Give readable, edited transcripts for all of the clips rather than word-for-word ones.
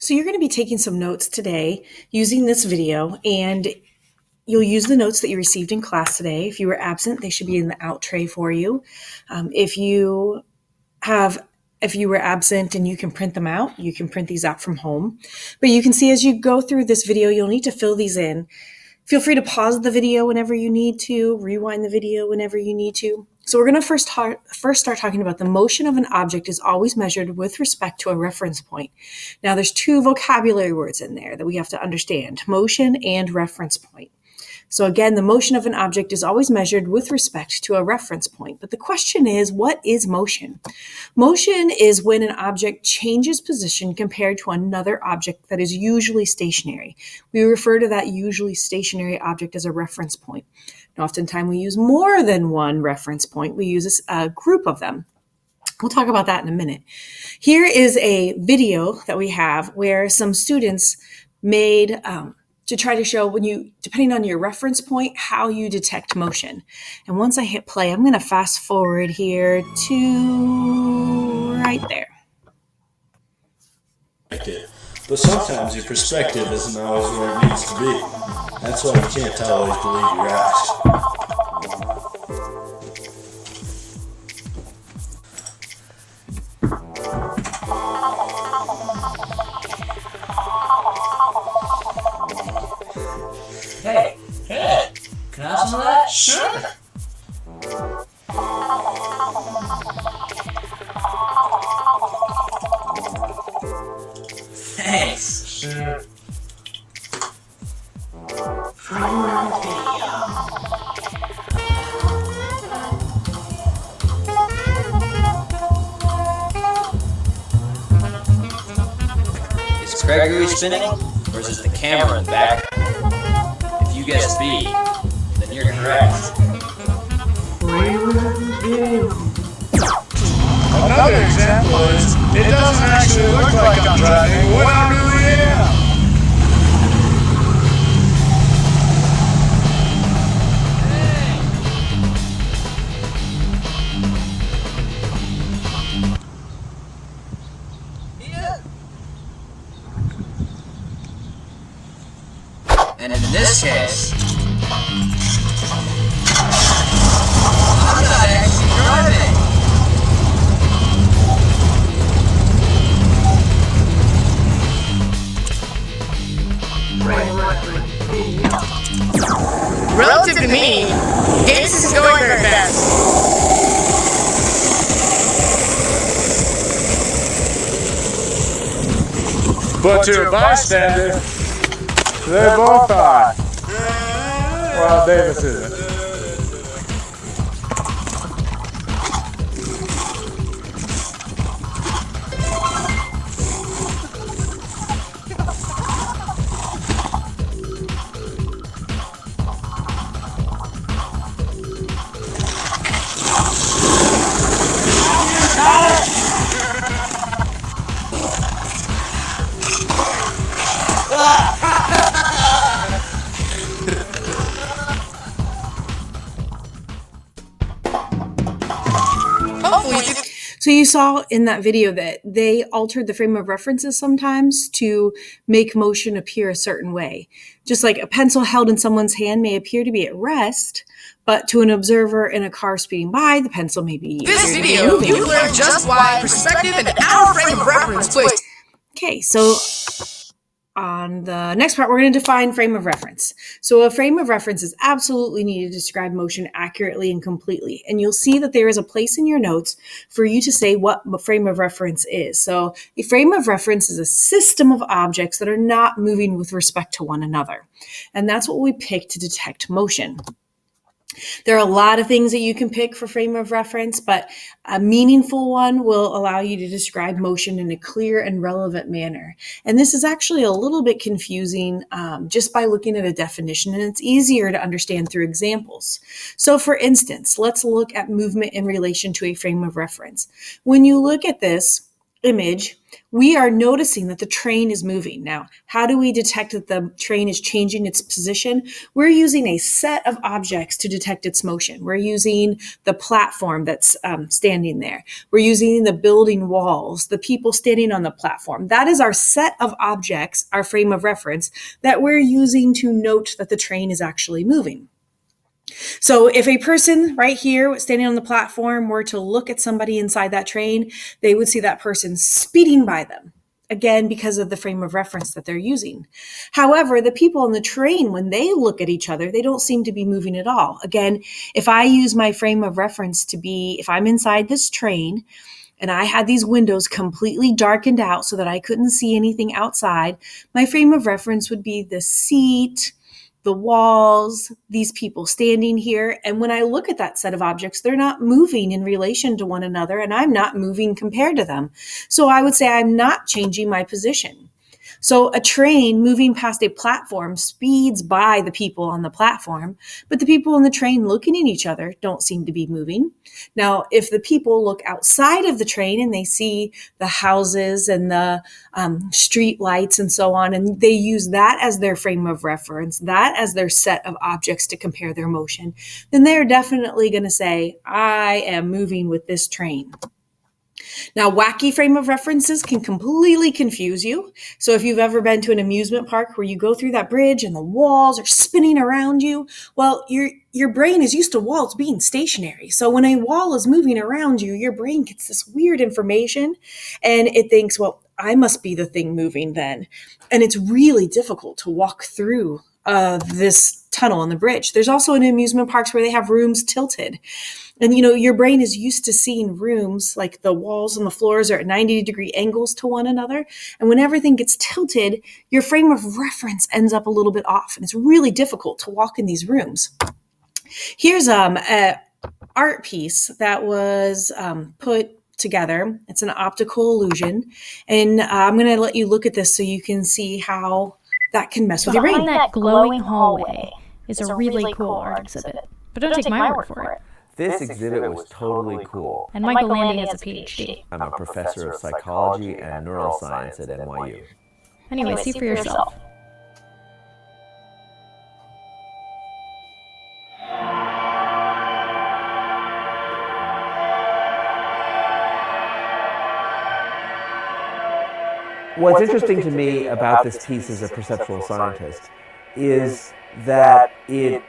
So you're going to be taking some notes today using this video, and you'll use the notes that you received in class today. If you were absent, they should be in the out tray for you. If you were absent and you can print them out, you can print these out from home. But you can see as you go through this video, you'll need to fill these in. Feel free to pause the video whenever you need to, rewind the video whenever you need to. So we're going to first start talking about the motion of an object is always measured with respect to a reference point. Now there's two vocabulary words in there that we have to understand, motion and reference point. So again, the motion of an object is always measured with respect to a reference point. But the question is, what is motion? Motion is when an object changes position compared to another object that is usually stationary. We refer to that usually stationary object as a reference point. And oftentimes we use more than one reference point. We use a group of them. We'll talk about that in a minute. Here is a video that we have where some students made to try to show depending on your reference point, how you detect motion. And once I hit play, I'm going to fast forward here to right there. But sometimes your perspective isn't always where it needs to be. That's why you can't always believe your eyes. Hey, can I have some of that? Sure. Thanks. Sure. Is Gregory spinning, or is it the camera in the back? If you guess B, then you're correct. Another example is, it doesn't actually look like I'm driving when I really am. And in this case, I'm not actually driving. Relative to me, Gates isn't going very fast. But to a bystander, they both are. Well, Davis isn't. So you saw in that video that they altered the frame of references sometimes to make motion appear a certain way. Just like a pencil held in someone's hand may appear to be at rest, but to an observer in a car speeding by, the pencil may be This video, you learned just why perspective and our frame of reference plays. Okay, so on the next part, we're going to define frame of reference. So a frame of reference is absolutely needed to describe motion accurately and completely. And you'll see that there is a place in your notes for you to say what a frame of reference is. So a frame of reference is a system of objects that are not moving with respect to one another. And that's what we pick to detect motion. There are a lot of things that you can pick for frame of reference, but a meaningful one will allow you to describe motion in a clear and relevant manner. And this is actually a little bit confusing just by looking at a definition, and it's easier to understand through examples. So for instance, let's look at movement in relation to a frame of reference. When you look at this, image, we are noticing that the train is moving. Now, how do we detect that the train is changing its position? We're using a set of objects to detect its motion. We're using the platform that's standing there. We're using the building walls, the people standing on the platform. That is our set of objects, our frame of reference, that we're using to note that the train is actually moving. So if a person right here standing on the platform were to look at somebody inside that train, they would see that person speeding by them. Again, because of the frame of reference that they're using. However, the people on the train, when they look at each other, they don't seem to be moving at all. Again, if I use my frame of reference to be, if I'm inside this train and I had these windows completely darkened out so that I couldn't see anything outside, my frame of reference would be the seat, the walls, these people standing here. And when I look at that set of objects, they're not moving in relation to one another, and I'm not moving compared to them. So I would say I'm not changing my position. So a train moving past a platform speeds by the people on the platform, but the people on the train looking at each other don't seem to be moving. Now, if the people look outside of the train and they see the houses and the street lights and so on, and they use that as their frame of reference, that as their set of objects to compare their motion, then they're definitely going to say, I am moving with this train. Now, wacky frame of references can completely confuse you. So if you've ever been to an amusement park where you go through that bridge and the walls are spinning around you, well, your brain is used to walls being stationary. So when a wall is moving around you, your brain gets this weird information and it thinks, well, I must be the thing moving then. And it's really difficult to walk through this tunnel on the bridge. There's also in amusement parks where they have rooms tilted. And, your brain is used to seeing rooms, like the walls and the floors are at 90-degree angles to one another. And when everything gets tilted, your frame of reference ends up a little bit off. And it's really difficult to walk in these rooms. Here's an art piece that was put together. It's an optical illusion. And I'm going to let you look at this so you can see how that can mess with your brain. Behind that glowing hallway is a really cool art exhibit. But don't take my word for it. This exhibit was totally cool. And Michael Landy has a PhD. I'm a professor of psychology and neuroscience at NYU. Anyway, see for yourself. What's interesting to me about this piece as a perceptual scientist is that it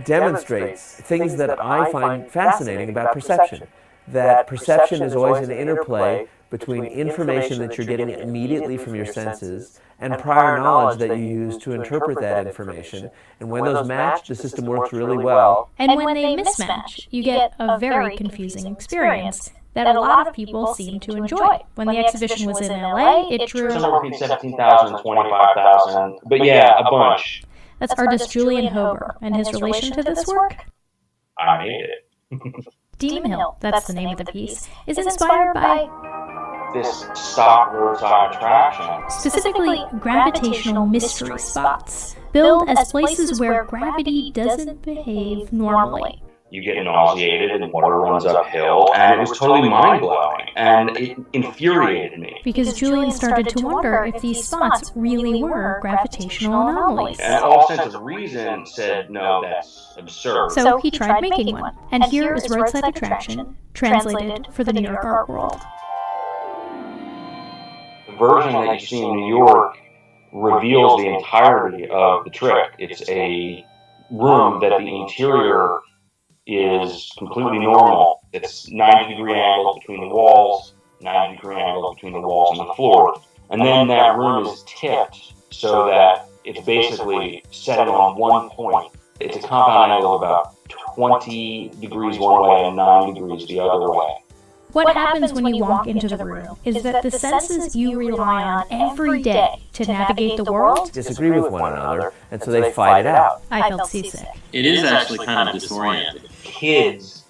demonstrates things that I find fascinating about perception. That perception is always an interplay between information that you're getting immediately from your senses and prior knowledge that you use to interpret that information. And when those match, the system works really well. And when they mismatch, you get a very confusing experience that a lot of people seem to enjoy. When the exhibition was in LA, it drew somewhere between 17,000 and 25,000. But yeah, a bunch. That's artist Julian Hober, and his relation to this work? I made it. Demon Hill, that's the name of the piece, is inspired by this stock roadside attraction. Specifically gravitational mystery spots, billed as places where gravity doesn't behave normally. You get nauseated and water runs uphill, and it was totally mind-blowing, and it infuriated me. Because Julian started to wonder if these spots really were gravitational anomalies. And all sense of reason said, no, that's absurd. So he tried making one, and here is Roadside Attraction, translated for the New York art world. The version that you see in New York reveals the entirety of the trick. It's a room that the interior is completely normal. It's 90-degree angles between the walls, 90-degree angles between the walls and the floor. And then that room is tipped so that it's basically set on one point. It's a compound angle of about 20 degrees one way and 9 degrees the other way. What happens when you walk into the room is that the senses you rely on every day to navigate the world disagree with one another, and so they fight it out. I felt seasick. It is actually kind of disorienting. Kids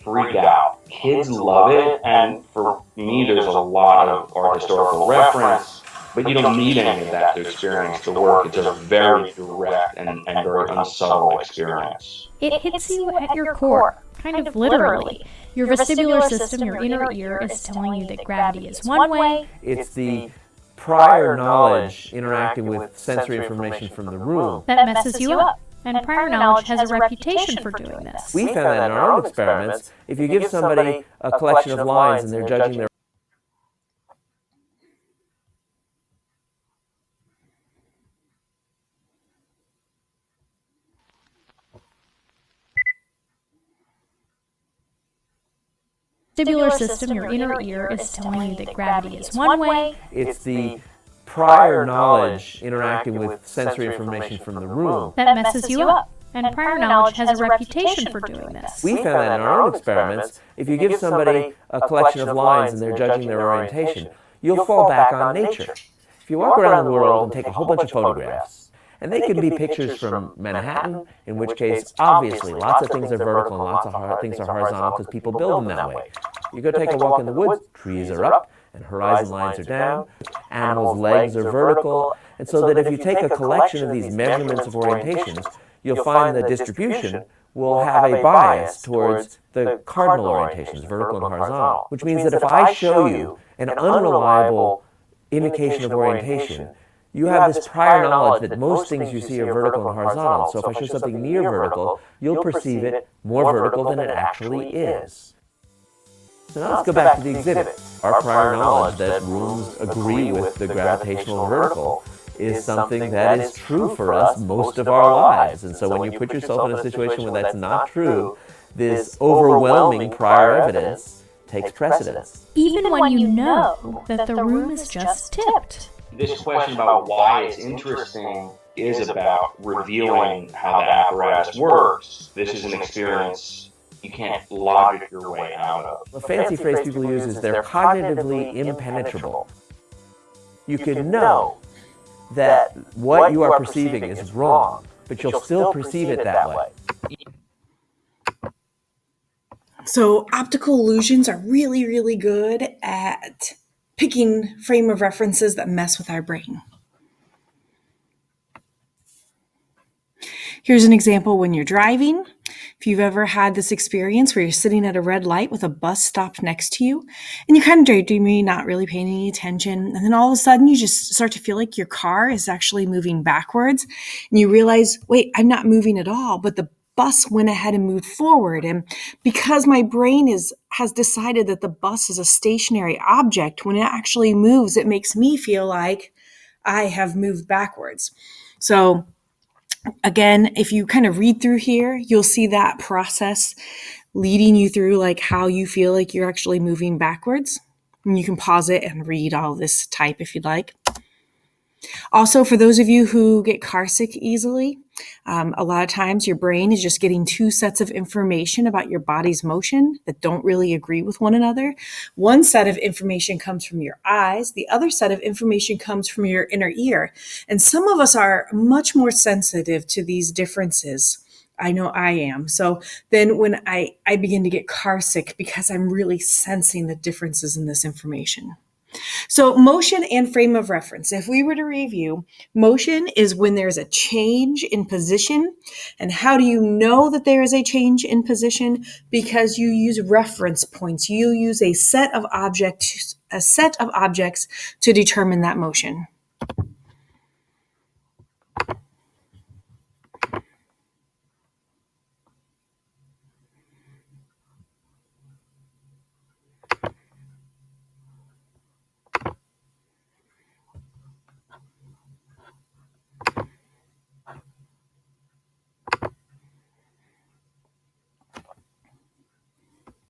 freak out. Kids love it, and for me, there's a lot of art historical reference, but you don't need any of that to experience the work. It's a very direct and very unsubtle experience. It hits you at your core, kind of literally. Your vestibular system, your inner ear, is telling you that gravity is one way. It's the prior knowledge interacting with sensory information from the room that messes you up. And prior knowledge has a reputation for doing this. We found that in our own experiments. If you give somebody a collection of lines and they're judging their Vestibular system, your inner ear, is telling you that gravity is one way. It's the prior knowledge interacting with sensory information from the room that messes you up. And prior knowledge has a reputation for doing this. We found that in our own experiments. If you give somebody a collection of lines and they're judging their orientation, you'll fall back on nature. If you walk around the world and take a whole bunch of photographs, and they can be pictures from Manhattan, in which case, obviously, lots of things are vertical and lots of things are horizontal because people build them that way. You go take a walk in the woods, trees are up, and horizon lines are down, animals' legs are vertical, and so that if you take a collection of these measurements of orientations, you'll find the distribution will have a bias towards the cardinal orientations, vertical and horizontal, which means that if I show you an unreliable indication of orientation, you have this prior knowledge that most things you see are vertical and horizontal, so if I show something near vertical, you'll perceive it more vertical than it actually is. So now let's go back to the exhibit. Our prior knowledge that rooms agree with the gravitational vertical is something that is true for us most of our lives. And so when you put yourself in a situation where that's not true, this overwhelming prior evidence takes precedence. Even when you know that the room is just tipped. This question about why it's interesting is about revealing how the apparatus works. This is an experience you can't logic your way out of. The fancy phrase people use is they're cognitively impenetrable. You can know that what you are perceiving is wrong, but you'll still perceive it that way. So optical illusions are really, really good at picking frame of references that mess with our brain. Here's an example when you're driving. If you've ever had this experience where you're sitting at a red light with a bus stopped next to you, and you're kind of daydreaming, not really paying any attention, and then all of a sudden you just start to feel like your car is actually moving backwards, and you realize, wait, I'm not moving at all, but the bus went ahead and moved forward. And because my brain has decided that the bus is a stationary object, when it actually moves, it makes me feel like I have moved backwards. So again, if you kind of read through here, you'll see that process leading you through like how you feel like you're actually moving backwards. And you can pause it and read all this type if you'd like. Also, for those of you who get car sick easily, a lot of times your brain is just getting two sets of information about your body's motion that don't really agree with one another. One set of information comes from your eyes. The other set of information comes from your inner ear. And some of us are much more sensitive to these differences. I know I am. So then when I begin to get car sick because I'm really sensing the differences in this information. So motion and frame of reference. If we were to review, motion is when there's a change in position. And how do you know that there is a change in position? Because you use reference points. You use a set of objects to determine that motion.